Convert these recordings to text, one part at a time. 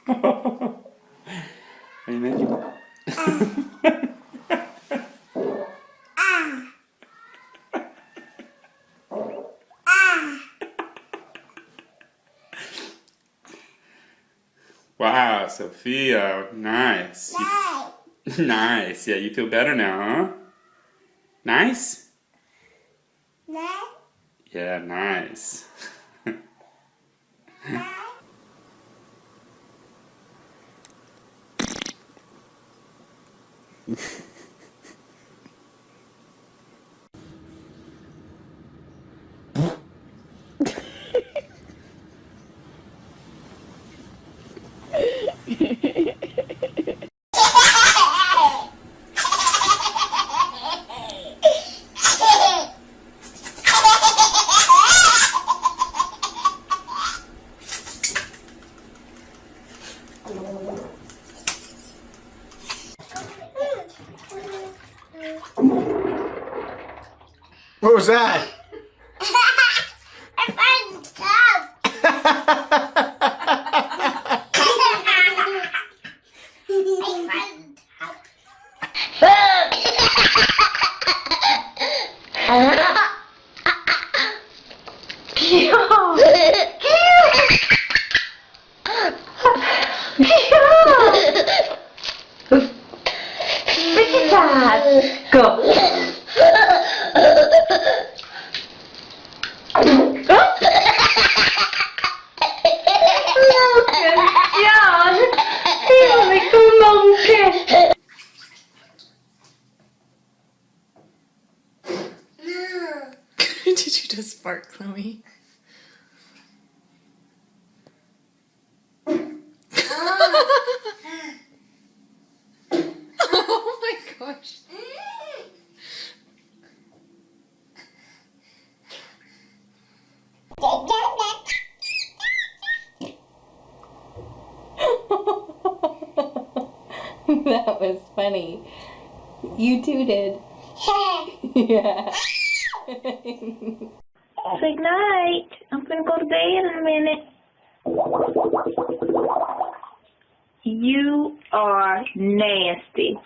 Are you making? Wow, Sophia, nice. Nice. Yeah, you feel better now, huh? Nice? Yeah, nice. What was that? Go. Did you just fart, Chloe? Oh my gosh. That was funny. You too did. Yeah. Say night. I'm gonna go to bed in a minute. You are nasty.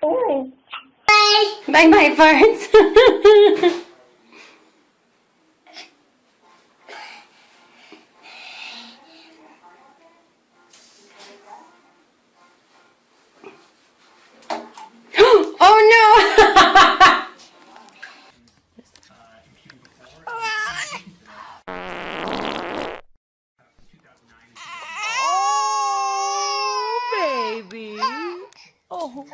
Bye bye, farts. Oh no! Baby. Oh.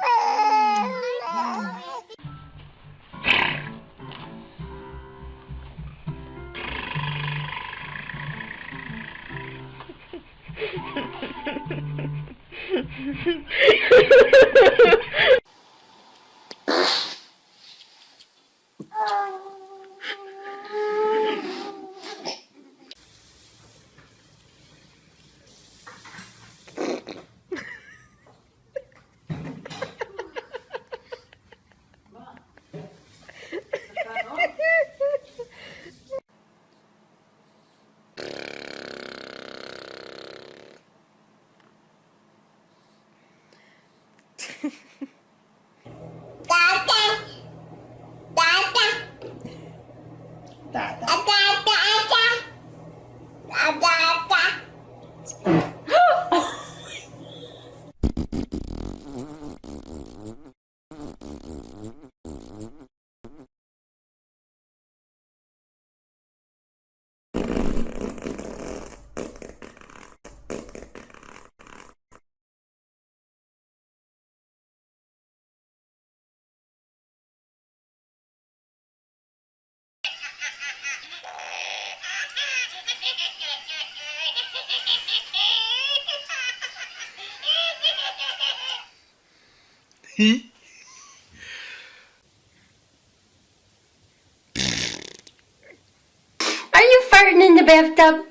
Are you farting in the bathtub?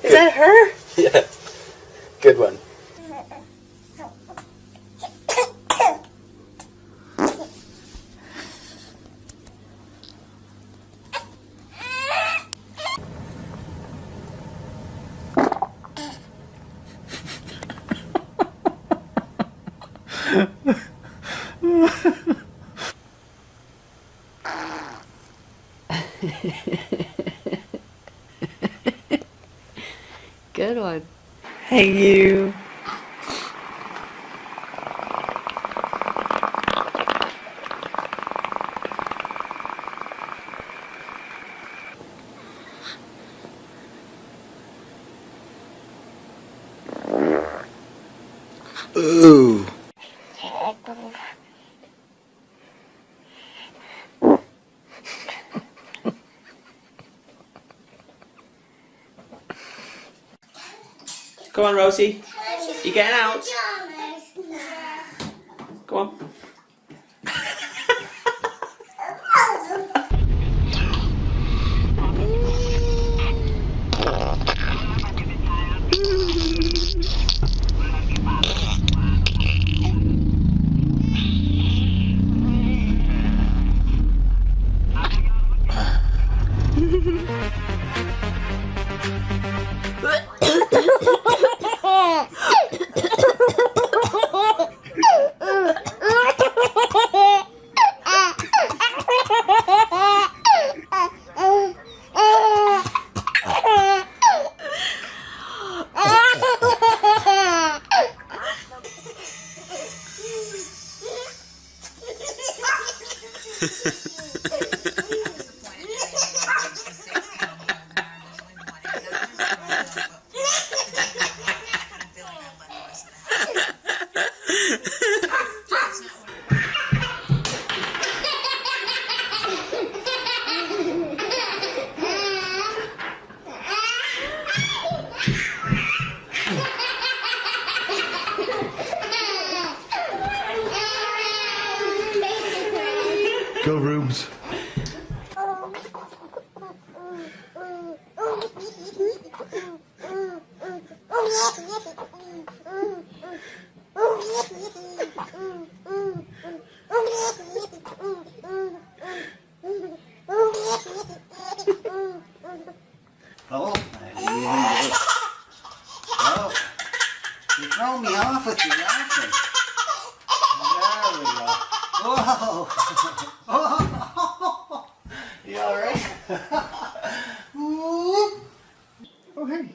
Is that her? Yeah. Good one. Good one. Hey, you. Ooh. Go on, Rosie. You getting out? Go on. Go, Rubes. Oh, oh, you throw me off with your laughing. There we go. Whoa! Oh, you alright? Oh, hey.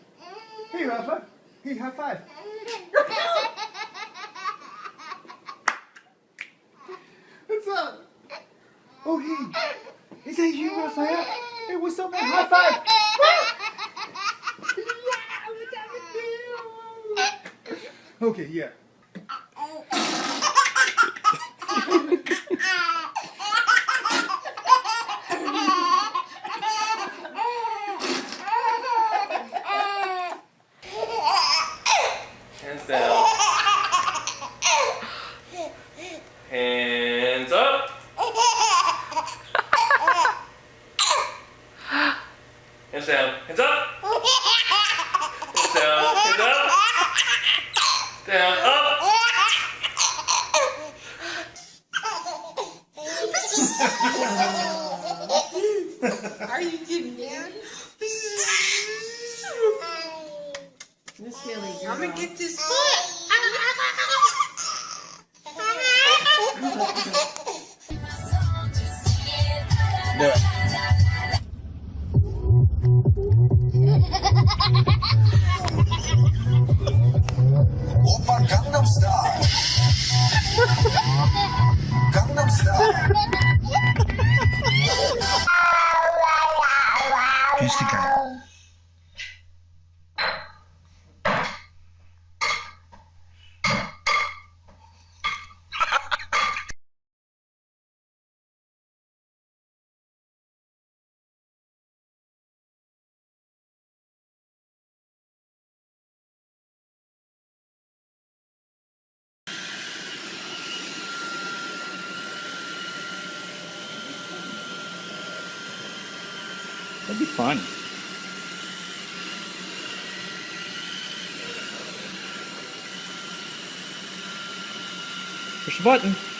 Hey, high five. Hey, high five. What's up? Oh, hey. Is that you, Raphael? Hey, what's up, man? High five. Okay, yeah. Hands down. Hands up. Hands down. Hands up. Hands down. Hands up. Down. Up. Are you kidding me? I'm gonna get this foot. Do it. Oppa Gangnam Style. Gangnam Style. Pussycat. That'd be fun. Push the button.